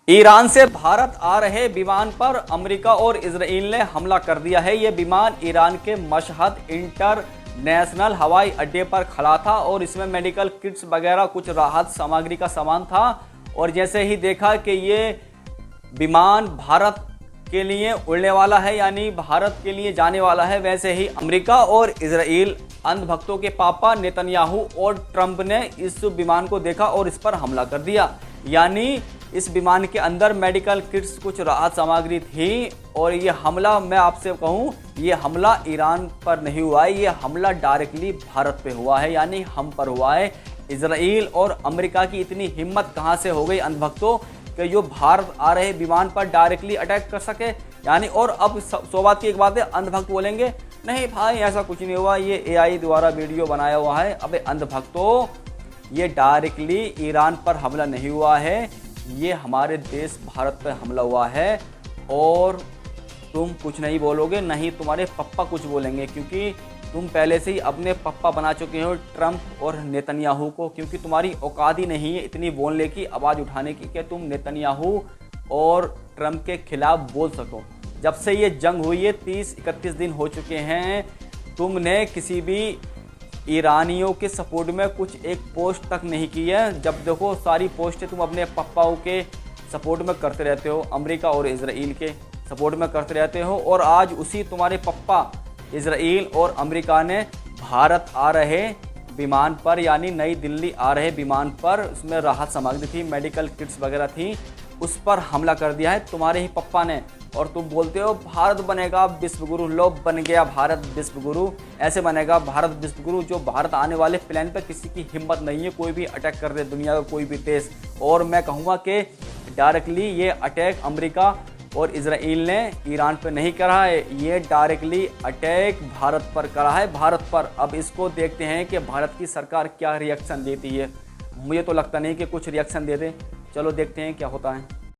Iran से भारत आ रहे विमान पर अमेरिका और इजराइल ने हमला कर दिया है। ये विमान ईरान के मशहद इंटरनेशनल हवाई अड्डे पर खड़ा था और इसमें मेडिकल किट्स वगैरह कुछ राहत सामग्री का सामान था। और जैसे ही देखा कि ये विमान भारत के लिए उड़ने वाला है, यानी भारत के लिए जाने वाला है, वैसे ही अमेरिका और इजराइल अंधभक्तों के पापा नेतन्याहू और ट्रंप ने इस विमान को देखा और इस पर हमला कर दिया। यानी इस विमान के अंदर मेडिकल किट्स कुछ राहत सामग्री थी। और ये हमला, मैं आपसे कहूँ, ये हमला ईरान पर नहीं हुआ है, ये हमला डायरेक्टली भारत पे हुआ है, यानी हम पर हुआ है। इजराइल और अमेरिका की इतनी हिम्मत कहाँ से हो गई अंधभक्तों कि जो भारत आ रहे विमान पर डायरेक्टली अटैक कर सके। यानी और अब सौभाग्य की एक बात है, अंधभक्त बोलेंगे नहीं भाई ऐसा कुछ नहीं हुआ, ये एआई द्वारा वीडियो बनाया हुआ है। अबे अंधभक्तों, ये डायरेक्टली ईरान पर हमला नहीं हुआ है, ये हमारे देश भारत पर हमला हुआ है। और तुम कुछ नहीं बोलोगे, नहीं तुम्हारे पप्पा कुछ बोलेंगे, क्योंकि तुम पहले से ही अपने पप्पा बना चुके हो ट्रंप और नेतन्याहू को। क्योंकि तुम्हारी औकात ही नहीं है इतनी बोलने की, आवाज़ उठाने की कि तुम नेतन्याहू और ट्रंप के खिलाफ बोल सको। जब से ये जंग हुई है 30-31 दिन हो चुके हैं, तुमने किसी भी ईरानियों के सपोर्ट में कुछ एक पोस्ट तक नहीं की है। जब देखो सारी पोस्टें तुम अपने पप्पाओं के सपोर्ट में करते रहते हो, अमेरिका और इजराइल के सपोर्ट में करते रहते हो। और आज उसी तुम्हारे पप्पा इजराइल और अमेरिका ने भारत आ रहे विमान पर, यानी नई दिल्ली आ रहे विमान पर, उसमें राहत सामग्री थी, मेडिकल किट्स वगैरह थी, उस पर हमला कर दिया है तुम्हारे ही पप्पा ने। और तुम बोलते हो भारत बनेगा विश्वगुरु, लो बन गया भारत विश्वगुरु। ऐसे बनेगा भारत विश्वगुरु जो भारत आने वाले प्लान पर किसी की हिम्मत नहीं है, कोई भी अटैक कर दे दुनिया का कोई भी देश। और मैं कहूँगा कि डायरेक्टली ये अटैक अमेरिका और इजराइल ने ईरान पर नहीं करा है, ये डायरेक्टली अटैक भारत पर करा है, भारत पर। अब इसको देखते हैं कि भारत की सरकार क्या रिएक्शन देती है। मुझे तो लगता नहीं कि कुछ रिएक्शन दे दे, चलो देखते हैं क्या होता है।